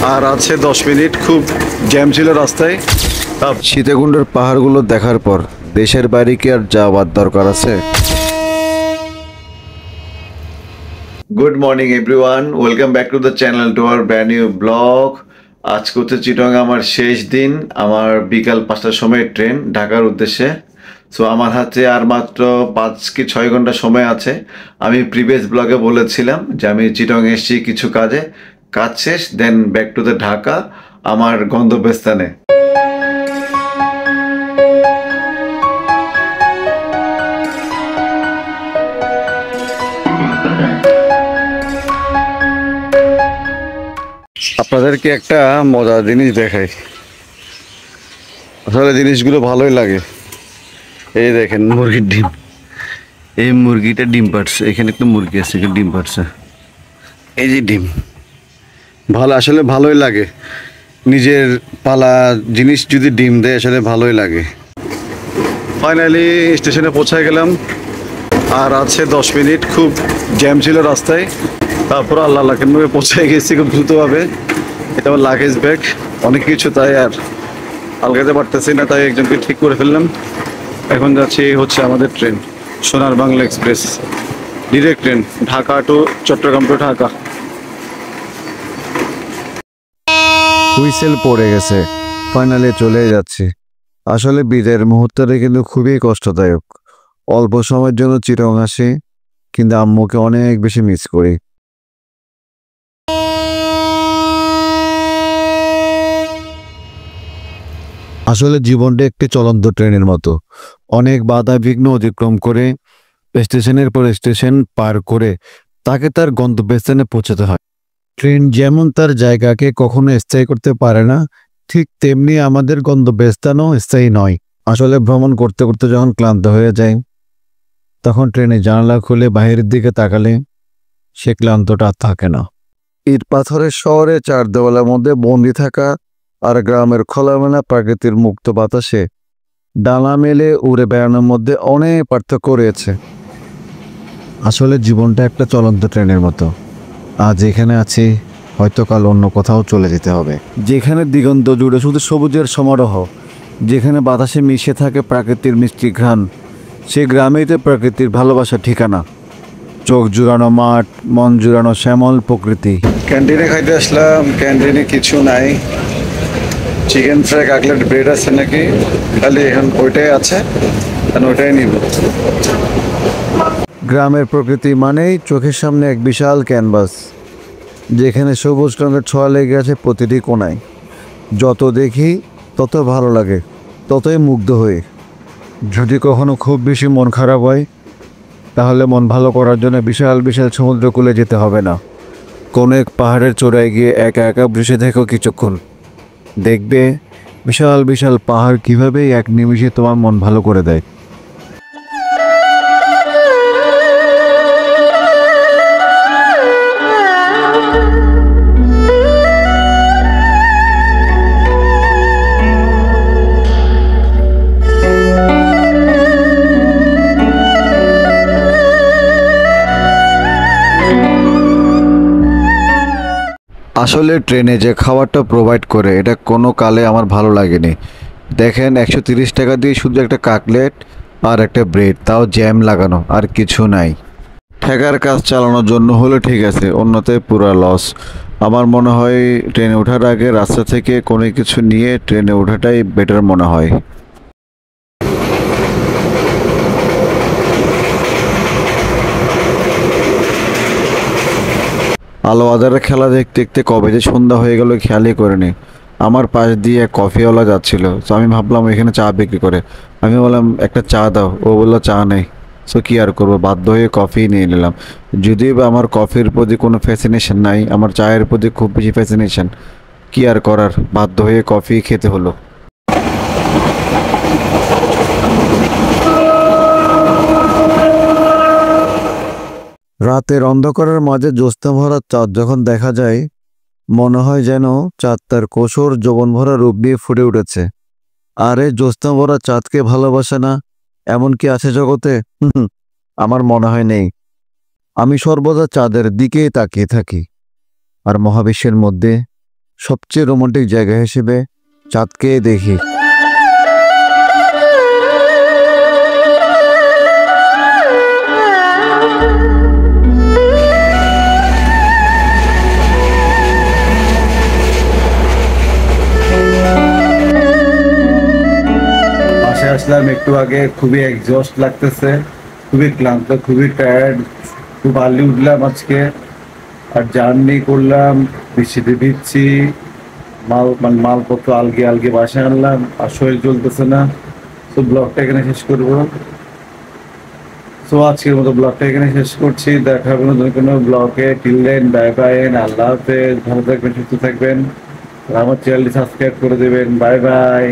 আর আছে 10 মিনিট। খুব জ্যাম ছিল রাস্তায়। সীতাকুণ্ডের পাহাড়গুলো দেখার পর দেশের বাইরে কি আর যাওয়ার দরকার আছে? Good morning everyone, welcome back to the channel, to our brand new blog. আজকে হচ্ছে চিটং আমার শেষ দিন। আমার বিকাল 5টার সময় ট্রেন ঢাকার উদ্দেশ্যে। সো আমার হাতে আর মাত্র 5 কি 6 ঘন্টা সময় আছে। আমি প্রিভিয়াস ব্লগে বলেছিলাম যে আমি চিটং এসেছি কিছু কাজে, কাজ শেষ then back to the Dhaka আমার গন্তব্যস্থানে। আপনাদেরকে একটা মজার জিনিস দেখাই। আসলে জিনিসগুলো ভালোই লাগে। এই দেখেন মুরগির ডিম। এই মুরগিটা ডিম পাড়ছে। এখানে একটা মুরগি আছে, এখানে ডিম পাড়ছে। এই যে ডিম ভালো, আসলে ভালোই লাগে। নিজের পালা জিনিস যদি ডিম দেয় আসলে ভালোই লাগে। ফাইনালি স্টেশনে পৌঁছে গেলাম। আর আছে 10 মিনিট। খুব জ্যাম ছিল রাস্তায়। তারপর আল্লাহ কেন পৌঁছে গেছি খুব দ্রুতভাবে। এটা আমার লাগেজ ব্যাগ, অনেক কিছু, তাই আর আলগাতে পারতেছি না, তাই একজনকে ঠিক করে ফেললাম। এখন যাচ্ছি হচ্ছে আমাদের train, Sonar Bangla express, direct train Dhaka to Chattogram to Dhaka. Whistle পড়ে গেছে, ফাইনালি চলে যাচ্ছি। আসলে বিদায়ের মুহূর্তটা কিন্তু খুবই কষ্টদায়ক। অল্প সময়ের জন্য চিটং আসি, কিন্তু আম্মুকে অনেক বেশি মিস করি। আসলে জীবনটা একটি চলন্ত ট্রেনের মতো, অনেক বাধা বিঘ্ন অতিক্রম করে স্টেশনের পর স্টেশন পার করে তাকে তার গন্তব্যস্থানে পৌঁছাতে হয়। ট্রেন যেমন তার জায়গাকে কখনো স্থায়ী করতে পারে না, ঠিক তেমনি আমাদের গন্তব্যস্থানও স্থায়ী নয়। আসলে ভ্রমণ করতে করতে যখন ক্লান্ত হয়ে যায়, তখন ট্রেনে জানালা খুলে বাইরের দিকে তাকালে সে ক্লান্তটা আর থাকে না। ইট পাথরের শহরে চার দেওয়ালের মধ্যে বন্দি থাকা আর গ্রামের খোলামেলা প্রাকৃতির মুক্ত বাতাসে ডানা মেলে উড়ে বেড়ানোর মধ্যে অনেক পার্থক্য রয়েছে। আসলে জীবনটা একটা চলন্ত ট্রেনের মতো। আজ এখানে আছি, হয়তো কাল অন্য কোথাও চলে যেতে হবে। যেখানে দিগন্ত জুড়ে শুধু সবুজের সমারোহ, যেখানে বাতাসে মিশে থাকে প্রাকৃতির মিষ্টি ঘ্রাণ, সেই গ্রামেই তো প্রকৃতির ভালোবাসার ঠিকানা। চোখ জুড়ানো মাঠ, মন জুড়ানো শ্যামল প্রকৃতি। ক্যান্টিনে খাইতে আসলাম, ক্যান্টিনে কিছু নাই। চিকেন ফ্রাই, কাটলেট, ব্রেড আছে নাকি, খালি এখন ওইটাই আছে, ওইটাই নিব। গ্রামের প্রকৃতি মানেই চোখের সামনে এক বিশাল ক্যানভাস, যেখানে সবুজ রঙের ছোঁয়া লেগে আছে প্রতিটি কোণায়। যত দেখি তত ভালো লাগে, ততই মুগ্ধ হই। যদি কখনো খুব বেশি মন খারাপ হয়, তাহলে মন ভালো করার জন্য বিশাল বিশাল সমুদ্রকূলে যেতে হবে না, কোনো এক পাহাড়ের চূড়ায় গিয়ে একা একা বসে থেকো কিছুক্ষণ। দেখবে বিশাল বিশাল পাহাড় কীভাবে এক নিমিষে তোমার মন ভালো করে দেয়। আসলে ট্রেনে যে খাবারটা প্রোভাইড করে এটা কোনো কালে আমার ভালো লাগেনি। দেখেন 130 টাকা দিয়ে শুধু একটা কাটলেট আর একটা ব্রেড, তাও জ্যাম লাগানো, আর কিছু নাই। ঠেকার কাজ চালানোর জন্য হলে ঠিক আছে, অন্যথায় পুরা লস। আমার মনে হয় ট্রেনে ওঠার আগে রাস্তা থেকে কোনো কিছু নিয়ে ট্রেনে ওঠাটাই বেটার মনে হয়। আলো আঁধারের খেলা দেখতে দেখতে কবে যে সন্ধ্যা হয়ে গেল খেয়ালই করিনি। আমার পাশ দিয়ে এক কফিওয়ালা যাচ্ছিল, তো আমি ভাবলাম এখানে চা বিক্রি করে। আমি বললাম একটা চা দাও, ও বললো চা নেই। সো কী আর করবো, বাধ্য হয়ে কফি নিয়ে নিলাম। যদিও বা আমার কফির প্রতি কোনো ফ্যাসিনেশন নাই, আমার চায়ের প্রতি খুব বেশি ফ্যাসিনেশন। কী আর করার, বাধ্য হয়ে কফি খেতে হলো। রাতের অন্ধকারের মাঝে জ্যোৎস্না ভরা চাঁদ যখন দেখা যায়, মনে হয় যেন চাঁদ তার কোসর যৌবন ভরা রূপ নিয়ে ফুটে উঠেছে। আর এই জ্যোৎস্না ভরা চাঁদকে ভালোবাসে না এমন কি আছে জগতে? আমার মনে হয় নেই। আমি সর্বদা চাঁদের দিকেই তাকিয়ে থাকি। আর মহাবিশ্বের মধ্যে সবচেয়ে রোমান্টিক জায়গা হিসেবে চাঁদকে দেখি। বাসায় আসলাম একটু আগে, খুবই এক্সস্ট লাগতেছে, খুবই ক্লান্ত, খুবই টায়ার্ড। খুব আর্লি উঠলাম আজকে, আর জার্নি করলাম, বৃষ্টিতে ভিজছি, মালপত্র আলগে আলগে বাসায় আনলাম, আর শরীর চলতেছে না। তো ব্লগটা এখানে শেষ করবো। তো আজকের মতো ব্লগটা এখানে শেষ করছি। দেখা হবে নতুন কোনো ব্লগে। টিল দেন, বাই বাই, আল্লাহ হাফেজ। ভালো থাকবেন, সুস্থ থাকবেন, আর আমার চ্যানেলটি সাবস্ক্রাইব করে দেবেন। Bye bye.